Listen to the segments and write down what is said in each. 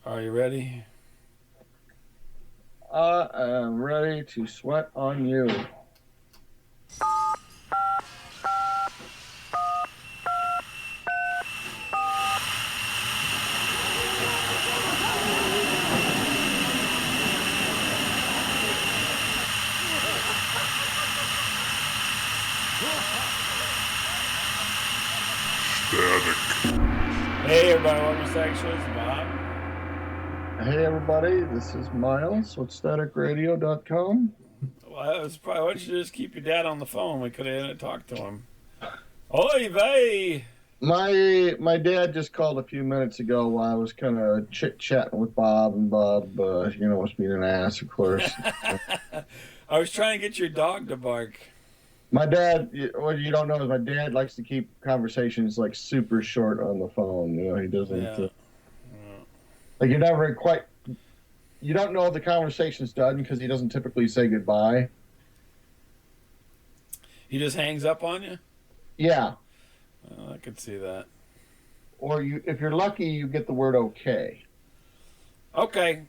Are you ready? I am ready to sweat on you. Hey everybody, welcome to Static Shows, Bob. Hey everybody, this is Miles with staticradio.com. Well, it was probably, why don't you just keep your dad on the phone? We could have talked to him. Oy vey! My dad just called a few minutes ago while I was kind of chit-chatting with Bob, and Bob, was being an ass, of course. I was trying to get your dog to bark. My dad, what you don't know is my dad likes to keep conversations like super short on the phone. He doesn't, Yeah. like you don't know if the conversation's done because he doesn't typically say goodbye. He just hangs up on you? Yeah. I could see that. Or if you're lucky, you get the word okay. Okay.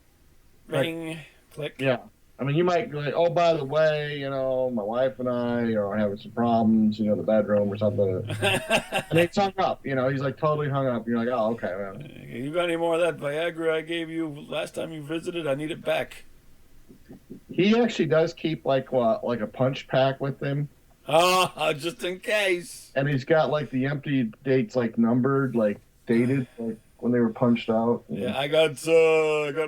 Ring. Click. Yeah. I mean, you might go, oh, by the way, my wife and I are having some problems, the bedroom or something. And he's hung up, he's like totally hung up. You're like, oh, okay, man. You got any more of that Viagra I gave you last time you visited? I need it back. He actually does keep like a punch pack with him. Oh, just in case. And he's got like the empty dates like numbered, like dated, like when they were punched out. Yeah, I got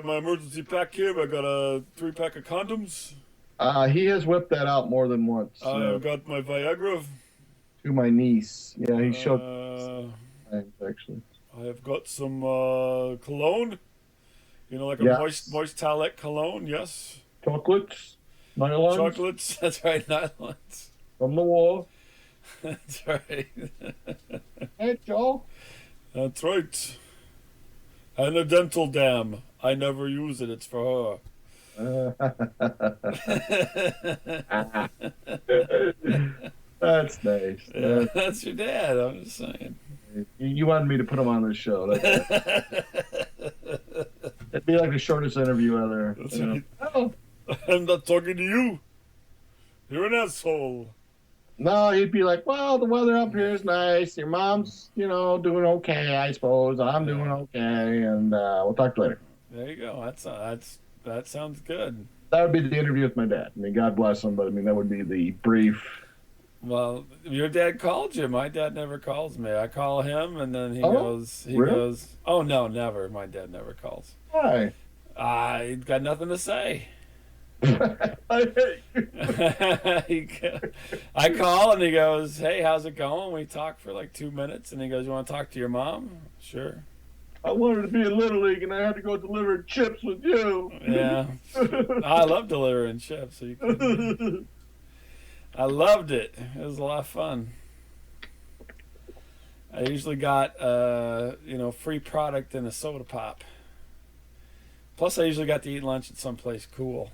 my emergency pack here. I got a 3-pack of condoms. He has whipped that out more than once. I've got my Viagra. To my niece. Yeah, he showed actually. I have got some cologne. Like a Yes. moist towelette cologne. Yes. Chocolates. Nylons. Chocolates. That's right. Nylons. From the wall. That's right. Hey, Joe. That's right. And a dental dam. I never use it. It's for her. That's nice. Yeah, that's your dad. I'm just saying. You wanted me to put him on this show. It'd be like the shortest interview ever. That's right. Oh. I'm not talking to you. You're an asshole. No, he'd be like, well, the weather up here is nice. Your mom's, doing okay, I suppose. I'm doing okay, and we'll talk to you later. There you go. That sounds good. That would be the interview with my dad. I mean, God bless him, but I mean, that would be the brief. Well, your dad called you. My dad never calls me. I call him, and then he goes, oh, no, never. My dad never calls. Why? I got nothing to say. I hate you. I call and he goes, hey, how's it going? We talk for like 2 minutes and he goes, you want to talk to your mom? Sure. I wanted to be in Little League and I had to go deliver chips with you. Yeah. I love delivering chips. So I loved it. It was a lot of fun. I usually got free product and a soda pop. Plus I usually got to eat lunch at someplace cool.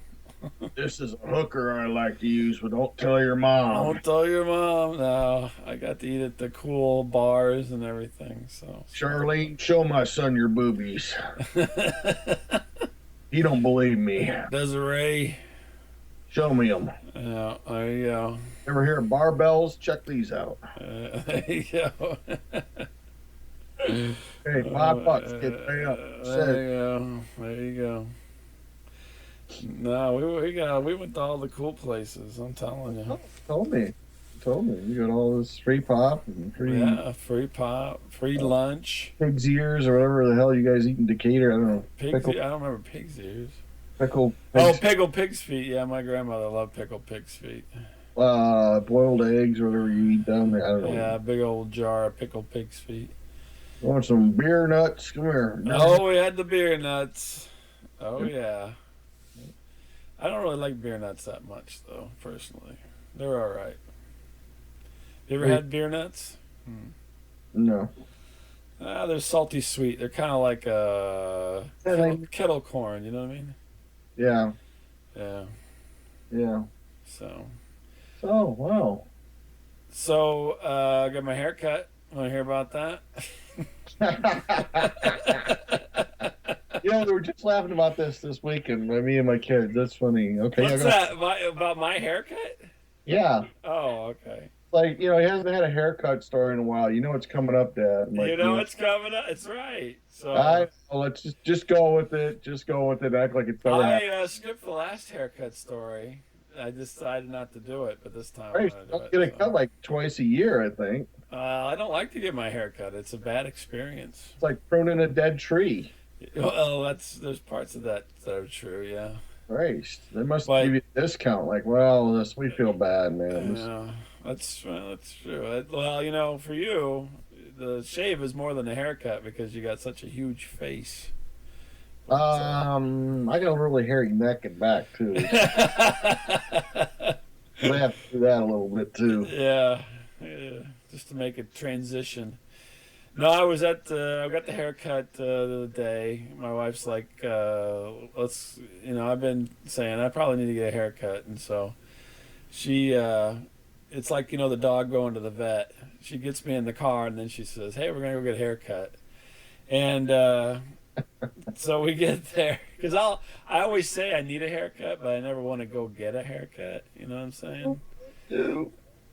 This is a hooker I like to use, but don't tell your mom. Don't tell your mom. No, I got to eat at the cool bars and everything. So Charlene, show my son your boobies. He don't believe me. Desiree, show me them. Yeah, there you go. Ever hear of barbells? Check these out. There you go. Hey, $5. Get pay up. There you go. There you go. No, we went to all the cool places. I'm telling you. Told me, you got all this free pop and free pop, free lunch, pig's ears or whatever the hell you guys eat in Decatur. I don't know. I don't remember pig's ears. Pickled. Pickled pig's feet. Yeah, my grandmother loved pickled pig's feet. Boiled eggs or whatever you eat down there. I don't know. Yeah, a big old jar of pickled pig's feet. Want some beer nuts? Come here. Oh, we had the beer nuts. Oh yeah. I don't really like beer nuts that much, though, personally. They're all right. You ever had beer nuts? No. They're salty sweet. They're kind of like kettle corn, you know what I mean? Yeah. Yeah. Yeah. So. Oh, wow. So, I got my hair cut. Want to hear about that? we were just laughing about this weekend, me and my kids. That's funny. Okay, What's that? About my haircut? Yeah. Oh, okay. Like, he hasn't had a haircut story in a while. You know what's coming up, Dad. I'm like, You know it's coming up. It's right. let's just go with it. Just go with it. Act like it's never happened. I skipped the last haircut story. I decided not to do it, but this time Right, I'm going to get do a it. cut like twice a year, I think. I don't like to get my hair cut. It's a bad experience. It's like pruning a dead tree. Well, there's parts of that are true, yeah. Christ, they must give you a discount. Like, well, we feel bad, man. Yeah, that's true. Well, for you, the shave is more than a haircut because you got such a huge face. But, I got a really hairy neck and back too. I have to do that a little bit too. Yeah, just to make a transition. No, I got the haircut the other day. My wife's like, I've been saying I probably need to get a haircut, and so she, it's like the dog going to the vet. She gets me in the car, and then she says, "Hey, we're gonna go get a haircut," and so we get there because I always say I need a haircut, but I never want to go get a haircut. You know what I'm saying? Yeah.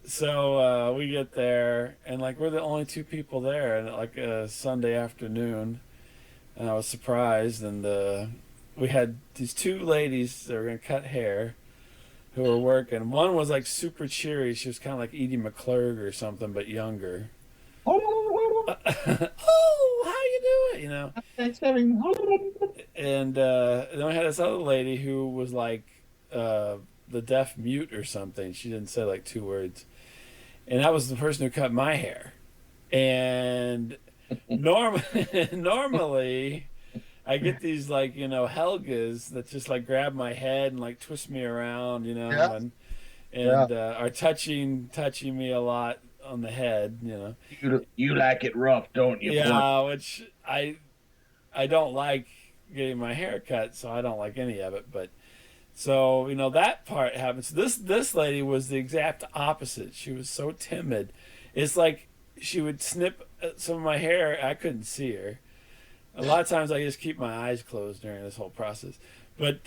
So we get there, and we're the only two people there, and a Sunday afternoon, and I was surprised, and we had these two ladies that were gonna cut hair, who were working. One was super cheery; she was kind of like Edie McClurg or something, but younger. Oh, how you doing? Thanksgiving. And then we had this other lady who was the deaf mute or something. She didn't say 2 words. And that was the person who cut my hair. And normally I get these Helgas that just grab my head and twist me around, Yeah. and are touching me a lot on the head, You like it rough, don't you? Yeah, which I don't like getting my hair cut, so I don't like any of it, but so, that part happens. This lady was the exact opposite. She was so timid. It's like she would snip some of my hair. I couldn't see her. A lot of times I just keep my eyes closed during this whole process. But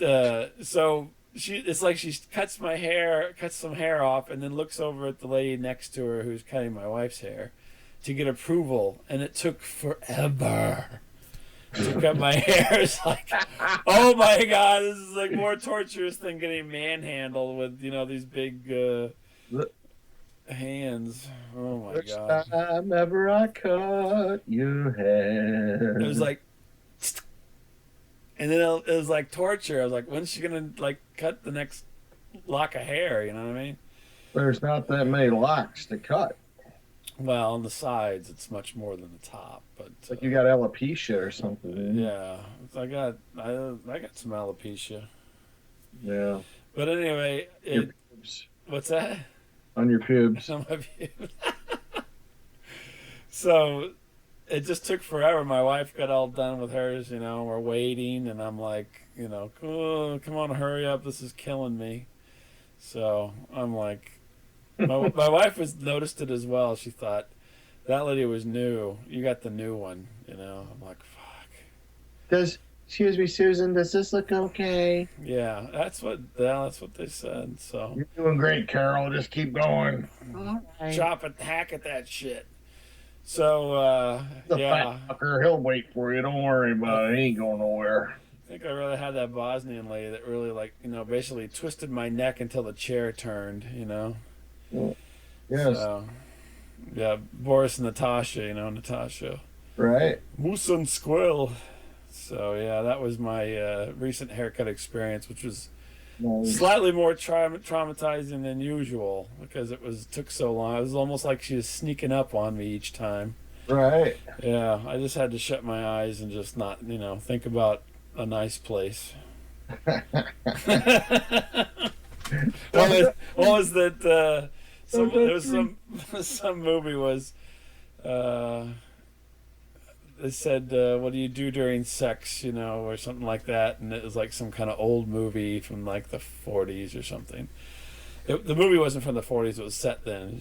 so it's like she cuts some hair off, and then looks over at the lady next to her who's cutting my wife's hair to get approval. And it took forever to cut my hair. It's oh my God, this is more torturous than getting manhandled with these big hands. Oh my God! Time ever I cut your hair. It was and then it was torture. I was like, when's she gonna cut the next lock of hair? You know what I mean? There's not that many locks to cut. Well, on the sides, it's much more than the top. But you got alopecia or something. Yeah, I got some alopecia. Yeah. But anyway, what's that? On your pubes. On my pubes. So it just took forever. My wife got all done with hers, we're waiting, and I'm like, oh, come on, hurry up, this is killing me. So I'm like, my wife noticed it as well. She thought, that lady was new. You got the new one, I'm like, fuck. Excuse me, Susan, does this look okay? Yeah, that's what they said. So you're doing great, Carol. Just keep going. Right. Hack at that shit. So the yeah, fat fucker, he'll wait for you. Don't worry about it. He ain't going nowhere. I think I really had that Bosnian lady that really basically twisted my neck until the chair turned. Yes. So, yeah, Boris and Natasha. Natasha. Right. Moose and Squill. So yeah, that was my recent haircut experience, which was slightly more traumatizing than usual because it took so long. It was almost like she was sneaking up on me each time. Right. Yeah, I just had to shut my eyes and just not, think about a nice place. What was that? There was some movie was. They said, what do you do during sex, or something like that, and it was some kind of old movie from the 40s or something. The movie wasn't from the 40s, it was set then.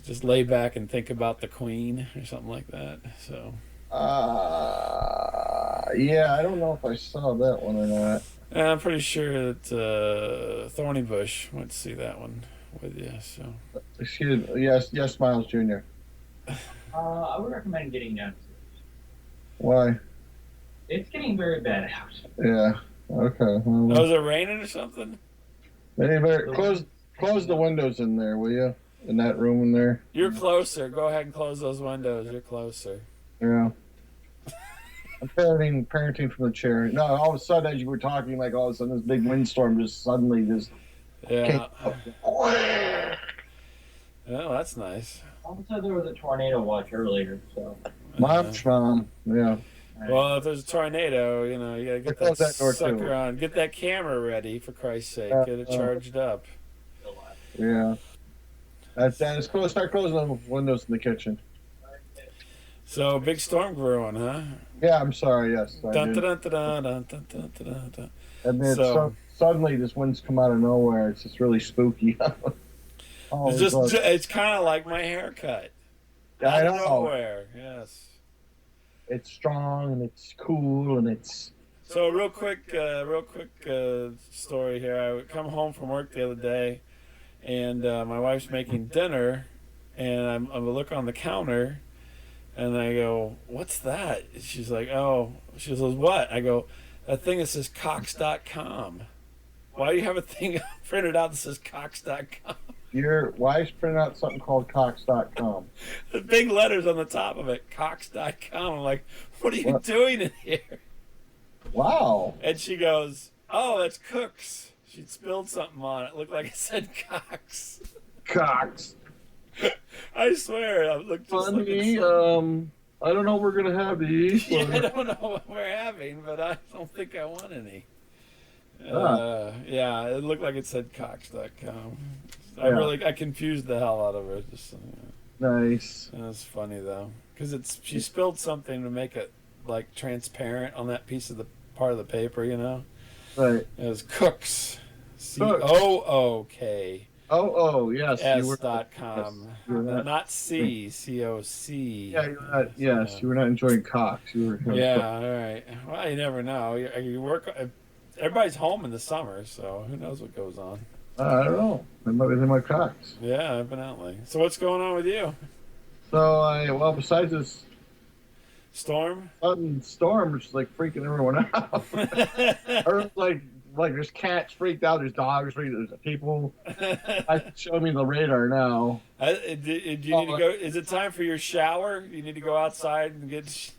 Just lay back and think about the Queen or something like that. So Yeah, I don't know if I saw that one or not. I'm pretty sure that Thorny Bush went to see that one with you. So Excuse me. Yes, Miles Jr. I would recommend getting down. Why? It's getting very bad out. Yeah. Okay. was it raining or something? Close the windows in there, will you? In that room in there. You're closer. Go ahead and close those windows. You're closer. Yeah. I'm parenting from the chair. No, all of a sudden, as you were talking, like all of a sudden, this big windstorm just suddenly just came up. Oh, that's nice. Also, there was a tornado watch earlier, so. Mom. Yeah. Well, if there's a tornado, you gotta get Close that that door, sucker too. on. Get that camera ready, for Christ's sake. Get it charged up. Yeah. It's close. Start closing the windows in the kitchen. So, big storm brewing, huh? Yeah, I'm sorry. Yes. Dun, dun, dun, dun, dun, dun, dun, dun, dun. And then So- suddenly this wind's come out of nowhere. It's just really spooky. It's kind of like my haircut. I Out of know. nowhere, yes. It's strong and it's cool and it's. So real quick story here. I come home from work the other day, and my wife's making dinner, and I look on the counter, and I go, "What's that?" She's like, "Oh," she goes, "What?" I go, "That thing that says Cox.com. Why do you have a thing printed out that says Cox.com?" Your wife's printed out something called Cox.com. The big letters on the top of it, Cox.com. I'm like, "What are you doing in here?" Wow. And she goes, "Oh, that's Cook's." She'd spilled something on it. It looked like it said Cox. Cox. I swear, it looked just like Honey, it I don't know what we're going to have to eat. said. Yeah, I don't know what we're having, but I don't think I want any. Yeah, it looked like it said Cox.com. I confused the hell out of her. Just, Nice. it was funny though, because she spilled something to make it like transparent on that piece of the part of the paper, Right. It was Cook's. COOK. Yes. S.com. You were Not C. COC. Yeah, you were not enjoying Cox. You were. Yeah, all right. Well, you never know. You work. Everybody's home in the summer, so who knows what goes on. I don't know. It might be my Cox. Yeah, evidently. So what's going on with you? So besides this Storm? sudden storm, which is like freaking everyone out. Or like there's cats freaked out, there's dogs freaked out, there's people. Show me the radar now. Do you need to go? Is it time for your shower? You need to go outside and get.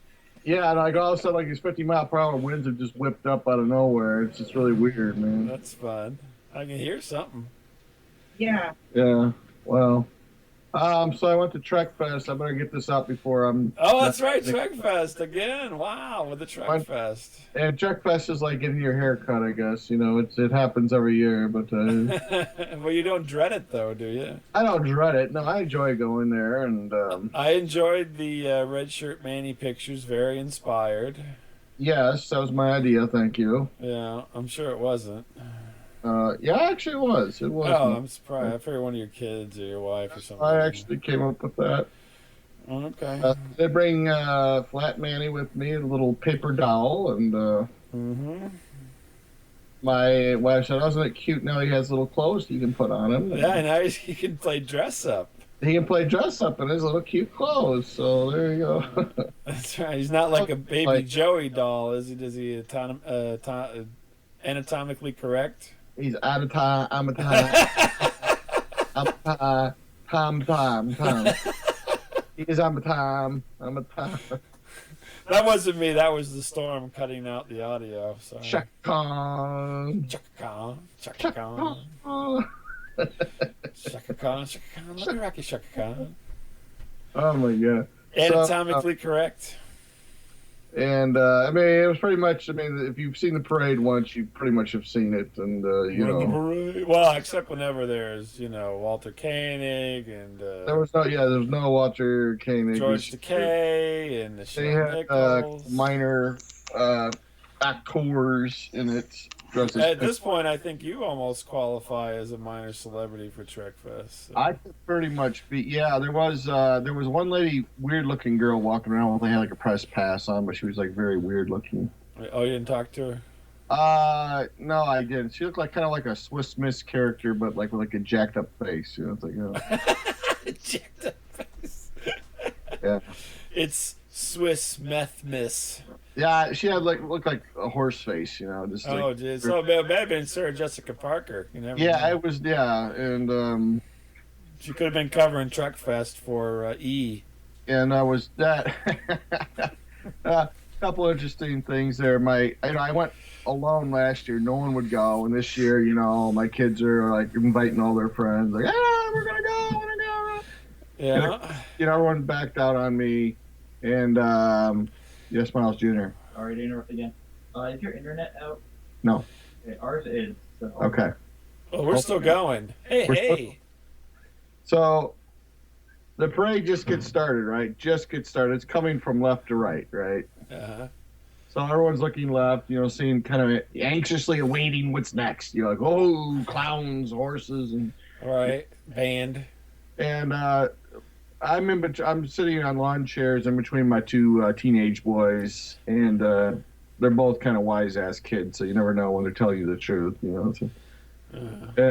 Yeah, and like all of a sudden, like these 50-mile-per-hour winds have just whipped up out of nowhere. It's just really weird, man. That's fun. I can hear something. Yeah. Yeah. Well. So I went to TrekFest. I better get this out before I'm. Oh, that's right, TrekFest again. Wow, with the TrekFest. And TrekFest is like getting your hair cut, I guess. It happens every year, but Well, you don't dread it though, do you? I don't dread it. No, I enjoy going there, and I enjoyed the Red Shirt Manny pictures. Very inspired. yes, that was my idea. Thank you. Yeah, I'm sure it wasn't. Yeah, actually, it was. It was. Oh, I'm surprised. I figured one of your kids or your wife or something. I actually came up with that. Okay. They bring Flat Manny with me, a little paper doll, and my wife said, "Isn't it cute? Now he has little clothes you can put on him." Yeah, now he can play dress up. He can play dress up in his little cute clothes. So there you go. That's right. He's not like a baby Joey doll, is he? Does he anatomically correct? He's out of time. I'm a time. Tom. He is on the time. I'm a time. That wasn't me. That was the storm cutting out the audio. Sorry. Chaka Khan. Chaka Khan. Chaka Khan. Chaka Khan. Chaka Khan. Let me rock you, Chaka Khan. Oh my god. Anatomically correct. And I mean, it was pretty much. I mean, if you've seen the parade once, you pretty much have seen it, and you know. Well, except whenever there's Walter Koenig and There was no Walter Koenig. George Takei and the They had Nichols. minor actors in it. At this point, I think you almost qualify as a minor celebrity for TrekFest. So. I could pretty much be. Yeah, there was one lady, weird looking girl walking around. They had like a press pass on, but she was like very weird looking. Oh, you didn't talk to her? No, I didn't. She looked like kind of like a Swiss Miss character, but like with like a jacked up face. You know, it's like, Jacked up face. yeah, It's Swiss meth miss. yeah. She had like looked like a horse face. You know, just Oh, like geez. So it may have been Sarah Jessica Parker. You never yeah, know. it was yeah, and She could have been covering TrekFest for E. and I was that. A couple interesting things there. I went alone last year. No one would go, and this year, my kids are like inviting all their friends. Like, we're gonna go, we're gonna go. Yeah. Everyone backed out on me, and yes, Miles Jr. Sorry to interrupt again. Is your internet out? No. Okay, ours is. So. Okay. Well, we're still going. Hey, We're hey. So the parade just gets started, right? Just gets started. It's coming from left to right, right? Uh-huh. So everyone's looking left, seeing kind of anxiously awaiting what's next. You're like, oh, clowns, horses, and All right. Band. and I'm sitting on lawn chairs in between my two teenage boys, and they're both kind of wise ass kids, so you never know when they're telling you the truth, So.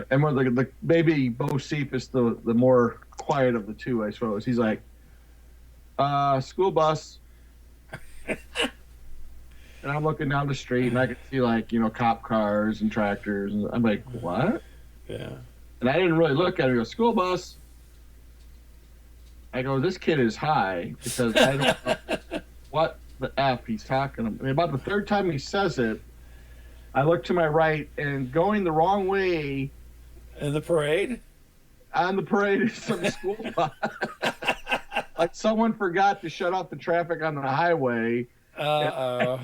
And when the baby Bo Seep is the more quiet of the two, I suppose. He's like, school bus. And I'm looking down the street, and I can see cop cars and tractors, and I'm like, what? Yeah. And I didn't really look at it. I go, school bus. I go, this kid is high because I don't know what the F he's talking about. And about the third time he says it, I look to my right, and going the wrong way In the parade? on the parade is some school bus. Like someone forgot to shut off the traffic on the highway. Uh-oh.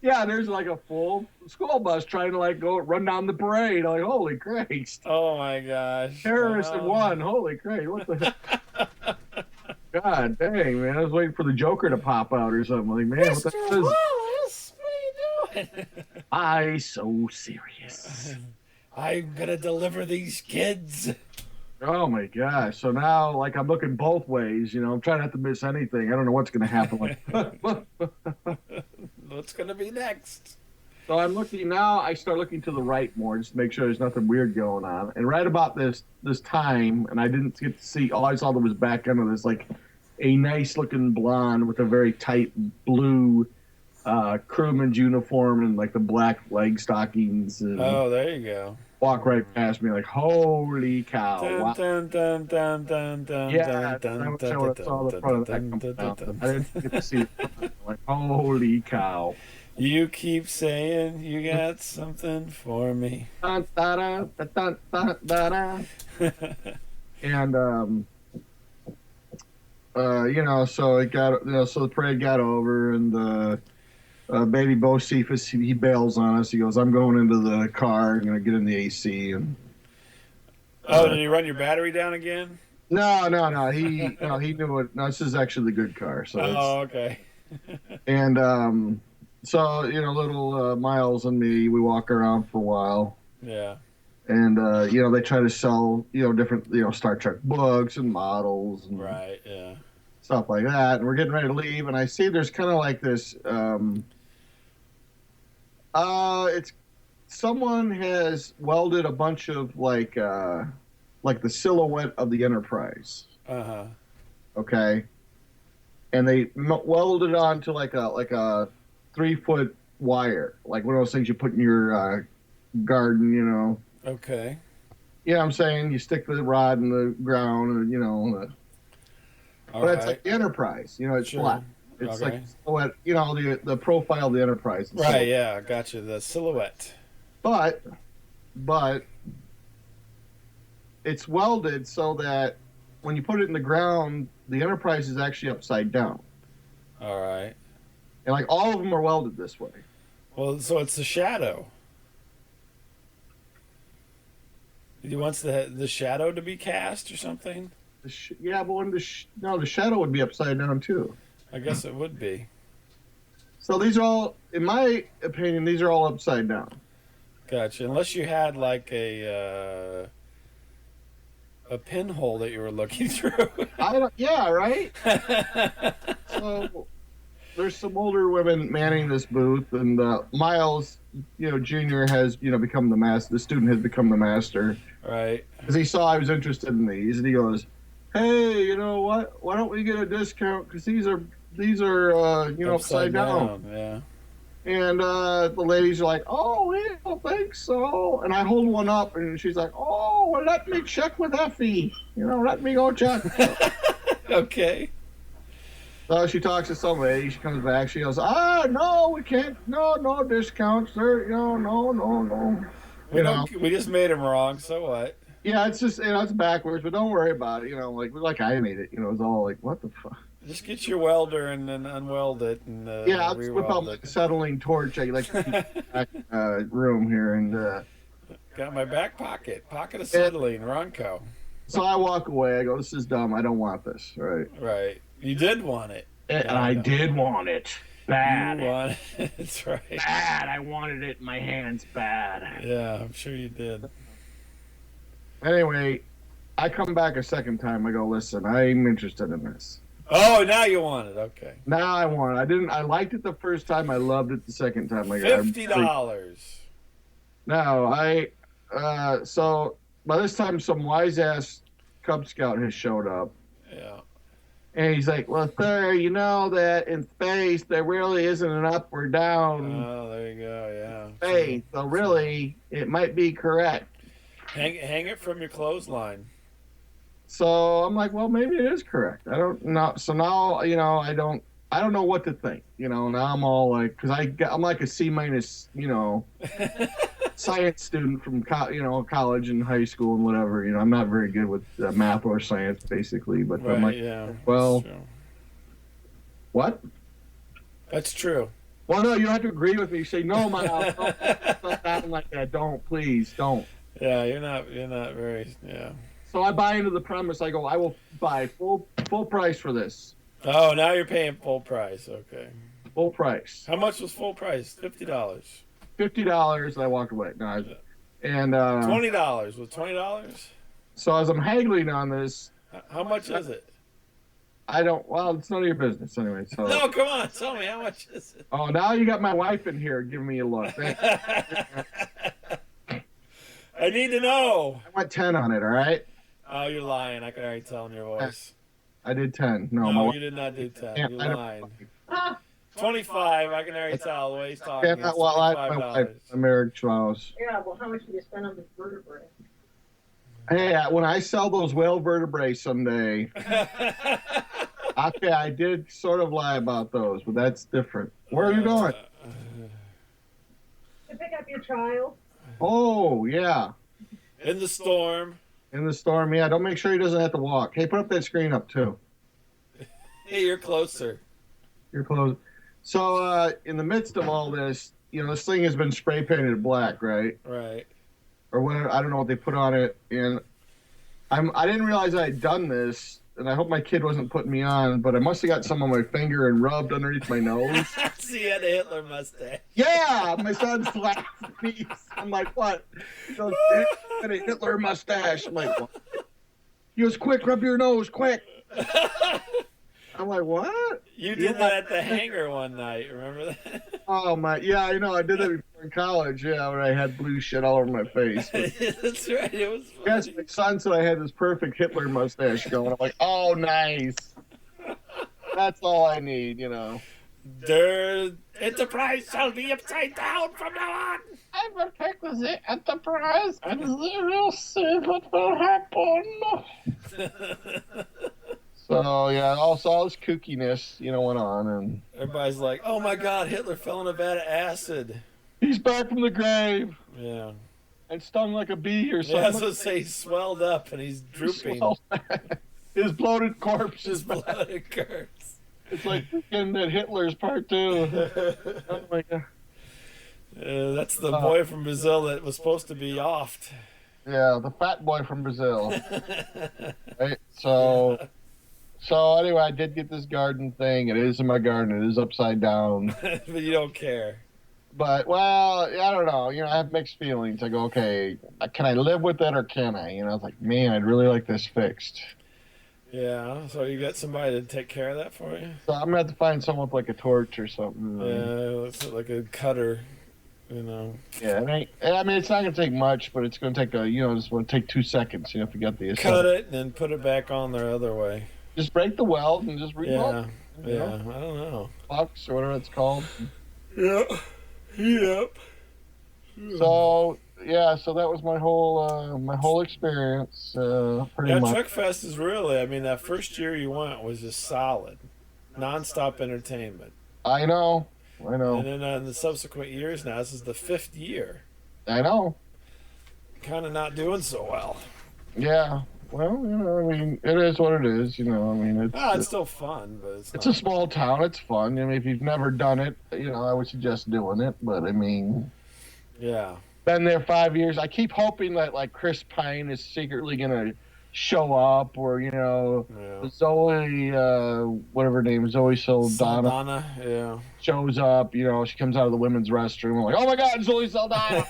Yeah, there's like a full school bus trying to go run down the parade. I'm like, holy Christ. Oh, my gosh. Terrorists have won. Holy Christ. What the God dang, man. I was waiting for the Joker to pop out or something. Like, man, what the Mr. hell is Wallace, what are you doing? I so serious? I'm going to deliver these kids. Oh my gosh. So now I'm looking both ways, I'm trying not to miss anything. I don't know what's gonna happen. What's going to be next? So I'm looking now, I start looking to the right more just to make sure there's nothing weird going on. And right about this time, and I didn't get to see, all I saw that was back end of this, a nice looking blonde with a very tight blue crewman's uniform and the black leg stockings. And Oh, there you go. walk right past me like, holy cow. Wow. Dun, dun, dun, dun, dun, Yeah, dun, I dun, wish I would have saw the front of that come down. I didn't get to see it. Like, holy cow. You keep saying you got something for me. Dun, da, da, da, da, da, da. And so it got, so the parade got over, and baby Bo Cephas, he bails on us. He goes, I'm going into the car. I'm going to get in the AC. And did he run your battery down again? no. He knew it. No, this is actually the good car. So Okay. and so little Miles and me, we walk around for a while. Yeah. And they try to sell different Star Trek books and models and Right. Yeah. stuff like that. And we're getting ready to leave, and I see there's kind of like this. It's someone has welded a bunch of the silhouette of the Enterprise. Uh-huh. Okay, and they welded it onto like a 3-foot wire, like one of those things you put in your garden. Okay. You know what I'm saying? You stick the rod in the ground, and but it's like the Enterprise. It's Sure. flat. It's Okay. silhouette, the profile of the Enterprise. Right, yeah, gotcha. The silhouette. But it's welded so that when you put it in the ground, the Enterprise is actually upside down. All right. And all of them are welded this way. Well, so it's the shadow. He wants the shadow to be cast or something? Yeah, but the shadow would be upside down too. I guess it would be. So these are all, in my opinion, these are all upside down. Gotcha. Unless you had a pinhole that you were looking through. Yeah, right? So there's some older women manning this booth, and Miles, Junior has become the master. The student has become the master. Right. Because he saw I was interested in these, and he goes, "Hey, you know what? Why don't we get a discount? Because these are upside down." Yeah. And the ladies are like, "Oh, yeah, I don't think so." And I hold one up, and she's like, "Oh, well, let me check with Effie. Let me go check." Okay. So she talks to some lady. She comes back. She goes, no, we can't. No discounts. There, no. We just made him wrong. So what? Yeah, it's just it's backwards, but don't worry about it. Like I made it. It's all like, what the fuck. Just get your welder and then unweld it and I'll whip out my acetylene torch. I like back, room here and got my back pocket of acetylene, Ronco. So I walk away. I go, this is dumb. I don't want this. Right. You did want it. And I did want it. Bad. You want it. That's right. Bad. I wanted it in my hands. Bad. Yeah, I'm sure you did. Anyway, I come back a second time. I go, listen, I'm interested in this. Oh, now you want it. Okay. Now I want it. I liked it the first time. I loved it the second time. $50. No, so by this time, some wise ass Cub Scout has showed up. Yeah. And he's like, well, sir, you know that in space there really isn't an up or down. Oh, there you go. Yeah. Space, so really it might be correct. Hang it from your clothesline. So I'm like, well, maybe it is correct. I don't know. So now, I don't know what to think. Now I'm all like, because I'm like a C-, science student from college and high school and whatever. I'm not very good with math or science, basically. But right, I'm like, yeah, well, what? That's true. Well, no, you don't have to agree with me. You say, no, Miles, don't sound like that. Don't, please, don't. Yeah, you're not very, yeah. So I buy into the premise. I go, I will buy full price for this. Oh, now you're paying full price. Okay. Full price. How much was full price? $50. $50. I walked away. No, and $20. Was $20? So as I'm haggling on this, how much is it? I don't. Well, it's none of your business anyway. So no, come on, tell me how much is it? Oh, now you got my wife in here giving me a look. I need to know. I went 10 on it. All right. Oh, you're lying. I can already tell in your voice. I did 10. No, you did not do 10. You're lying. 25. I can already tell the way he's talking. Yeah, well, my wife, American Schmaus. Yeah, well, how much do you spend on the vertebrae? Hey, when I sell those whale vertebrae someday, okay, I did sort of lie about those, but that's different. Where are you going? To pick up your child. Oh, yeah. In the storm. In the storm, yeah. Don't make sure he doesn't have to walk. Hey, put up that screen up, too. Hey, you're closer. You're close. So, in the midst of all this, this thing has been spray painted black, right? Right. Or whatever. I don't know what they put on it. And I didn't realize I had done this, and I hope my kid wasn't putting me on, but I must have got some on my finger and rubbed underneath my nose. So you had a Hitler mustache. Yeah, my son's laughing at me. I'm like, what? He goes, "Got a Hitler mustache." I'm like, what? He goes, quick, rub your nose, quick. I'm like, what? You did that at the hangar one night, remember that? Oh, my. Yeah, I know. I did that before in college, when I had blue shit all over my face. But, that's right. It was funny. yes, my son said I had this perfect Hitler mustache going. I'm like, oh, nice. That's all I need, The Enterprise shall be upside down from now on. I will take the Enterprise and we will see what will happen. So, yeah, also all this kookiness, went on. And everybody's like, oh, my God, Hitler fell in a vat of acid. He's back from the grave. Yeah. And stung like a bee or something. Yeah, I was going to say he's swelled up and he's drooping. His bloated corpse is back. Bloated corpse. It's like freaking that Hitler's part 2. Oh, my God. That's the boy from Brazil that was supposed to be offed. Yeah, the fat boy from Brazil. Right, so anyway, I did get this garden thing. It is in my garden. It is upside down. But you don't care. But, well, I don't know. I have mixed feelings. I go, okay, can I live with it or can I? I was like, man, I'd really like this fixed. Yeah, so you got somebody to take care of that for you? So I'm gonna have to find someone with like a torch or something. Yeah, it's like a cutter, you know. Yeah, I mean, it's not gonna take much, but it's gonna take just want to take 2 seconds. If you got the Cut it and then put it back on the other way. just break the weld and just remold. Yeah, I don't know. Flux or whatever it's called. Yep. Yep. So yeah, so that was my whole experience. Pretty Yeah, much. TrekFest is really, I mean, that first year you went was just solid. Non-stop entertainment. I know. And then in the subsequent years now, this is the 5th year. I know. Kind of not doing so well. Yeah. Well, I mean, it is what it is. I mean, It's still fun, but it's a small town. It's fun. I mean, if you've never done it, I would suggest doing it. But I mean, yeah. Been there 5 years. I keep hoping that like Chris Pine is secretly gonna show up, or Zoe, whatever her name is, Zoe Saldana, yeah, shows up. She comes out of the women's restroom. I'm like, oh my God, Zoe Saldana!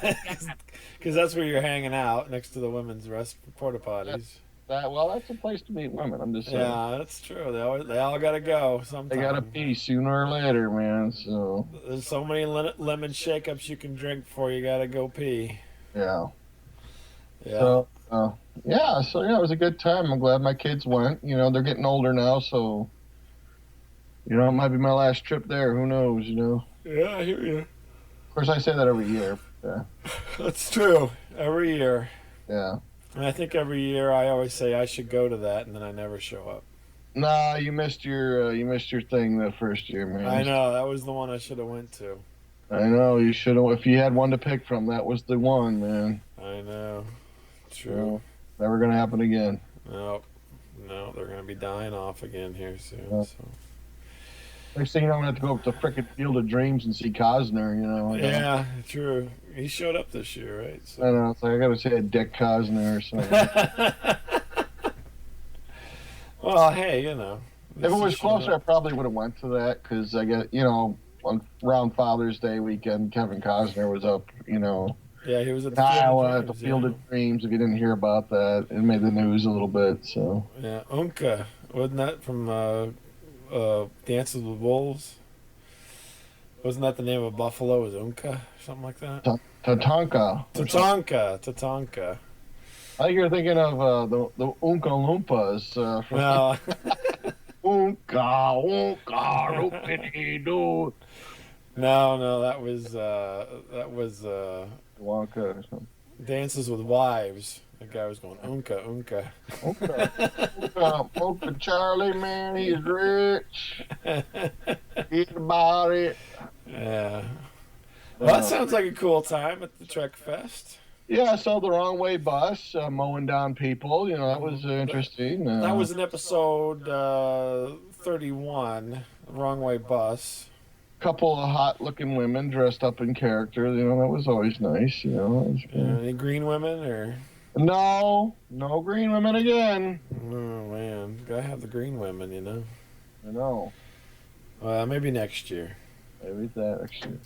Because that's where you're hanging out, next to the women's porta potties. That's a place to meet women. I'm just saying. Yeah, that's true. They all gotta go sometime. They gotta pee sooner or later, man. So there's so many lemon shake-ups you can drink before you gotta go pee. Yeah. Yeah. So it was a good time. I'm glad my kids went. They're getting older now, so it might be my last trip there. Who knows? Yeah, I hear you. Of course, I say that every year. Yeah. That's true. Every year. Yeah. And I think every year I always say I should go to that, and then I never show up. Nah, you missed your thing that first year, man. I know, that was the one I should have went to. I know, you should have. If you had one to pick from, that was the one, man. I know. True. Never gonna happen again. No, they're gonna be dying off again here soon. Yeah. So. Next thing you know, I'm gonna have to go up to the frickin' Field of Dreams and see Cosner. Yeah, true. He showed up this year, right? So. I know. It's like I gotta say a Dick Cosner or something. Well, hey, If it was closer, I probably would have went to that because I get, around Father's Day weekend, Kevin Costner was up, Yeah, he was at in Iowa at the Field of Dreams. If you didn't hear about that, it made the news a little bit. So yeah, Unka, wasn't that from Dances with Wolves? Wasn't that the name of a buffalo? Was Unka, something like that? Tatanka. Tatanka. I think you're thinking of the Oompa Loompas. No. Oompa, Loopity-doo. No, that was Wonka or something. Dances with Wives. The guy was going Unka. Unka Charlie, man, he's rich. He's about it. Yeah. Well, that sounds like a cool time at the TrekFest. Yeah, I saw the Wrong Way bus mowing down people. That was interesting. That was in episode 31, the Wrong Way bus. Couple of hot-looking women dressed up in character. That was always nice. Any green women or? No green women again. Oh man, gotta have the green women, I know. Maybe next year. Maybe that next year.